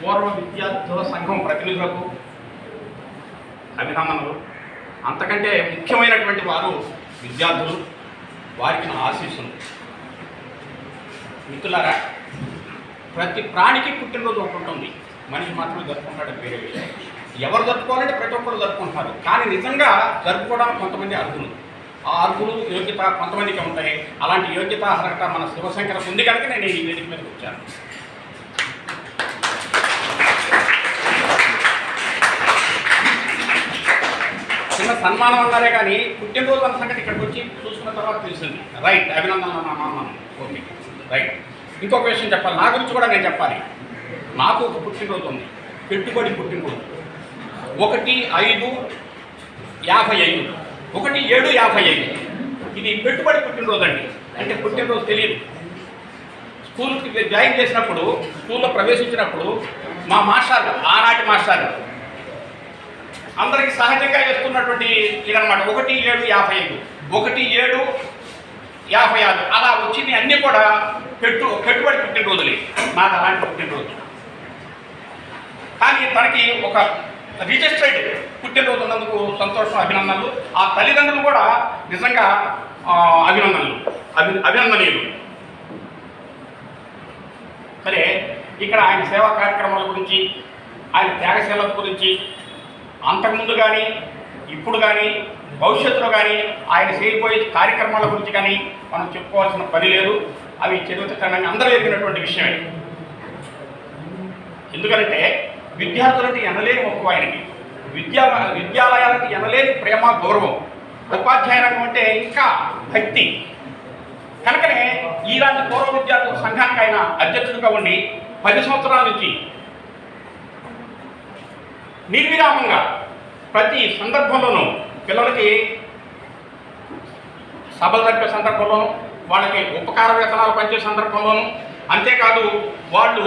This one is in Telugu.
పూర్వ విద్యార్థుల సంఘం ప్రతినిధులకు అభినందనలు. అంతకంటే ముఖ్యమైనటువంటి వారు విద్యార్థులు, వారికి నా ఆశీస్సులు. మిత్రులారా, ప్రతి ప్రాణికి పుట్టినరోజు ఒకటి ఉంటుంది. మనిషి మాత్రమే జరుపుకుంటాడు, వేరే విషయం. ఎవరు జరుపుకోవాలంటే ప్రతి ఒక్కరు జరుపుకుంటున్నారు. కానీ నిజంగా జరుపుకోవడానికి కొంతమంది అర్హులు. ఆ అర్హులు, యోగ్యత కొంతమందికి ఉంటాయి. అలాంటి యోగ్యత, అర్హత మన శివశంకరకు ఉంది కనుక నేను ఈ వేదిక మీదకి వచ్చాను. చిన్న సన్మానం అన్నారే కానీ పుట్టినరోజు అన్న సంగతి ఇక్కడికి వచ్చి చూసుకున్న తర్వాత తెలిసింది. రైట్, అభినందనలు అన్నాను. Okay, right. ఇంకొక విషయం చెప్పాలి, నా గురించి కూడా నేను చెప్పాలి. నాకు ఒక పుట్టినరోజు ఉంది, పెట్టుబడి పుట్టినరోజు. 1/5/55, 1/7/55. ఇది పెట్టుబడి పుట్టినరోజు అండి. అంటే పుట్టినరోజు తెలియదు. స్కూల్కి జాయిన్ చేసినప్పుడు, స్కూల్లో ప్రవేశించినప్పుడు మా మాస్టర్, ఆనాటి మాస్టర్ అందరికి సహజంగా చేస్తున్నటువంటి ఇదనమాట. 1/7/55, 1/7/56 అలా వచ్చింది. అన్నీ కూడా పెట్టుబడి పుట్టినరోజులే. నాకు అలాంటి పుట్టినరోజు. కానీ తనకి ఒక రిజిస్టర్డ్ పుట్టినరోజు ఉన్నందుకు సంతోషం, అభినందనలు. ఆ తల్లిదండ్రులు కూడా నిజంగా అభినందనీయులు. సరే, ఇక్కడ ఆయన సేవా కార్యక్రమాల గురించి, ఆయన త్యాగశీలత గురించి అంతకుముందు కానీ, ఇప్పుడు కానీ, భవిష్యత్తులో కానీ ఆయన చేయబోయే కార్యక్రమాల గురించి కానీ మనం చెప్పుకోవాల్సిన పని లేదు. అవి చరిత్రకారణంగా అందరూ ఎరిగినటువంటి విషయమే. ఎందుకంటే విద్యార్థులంటే ఎనలేని మక్కువ ఆయనకి, విద్యాలయాలకి ఎనలేని ప్రేమ, గౌరవం. ఉపాధ్యాయ రంగం అంటే ఇంకా భక్తి. కనుకనే ఇలాంటి పూర్వ విద్యార్థుల సంఘానికి ఆయన అధ్యక్షుడిగా ఉండి 10 సంవత్సరాల నుంచి నిర్విరామంగా ప్రతి సందర్భంలోనూ పిల్లలకి సభలు జరిపే సందర్భంలోనూ, వాళ్ళకి ఉపకార వేతనాలు పంచే సందర్భంలోనూ, అంతేకాదు వాళ్ళు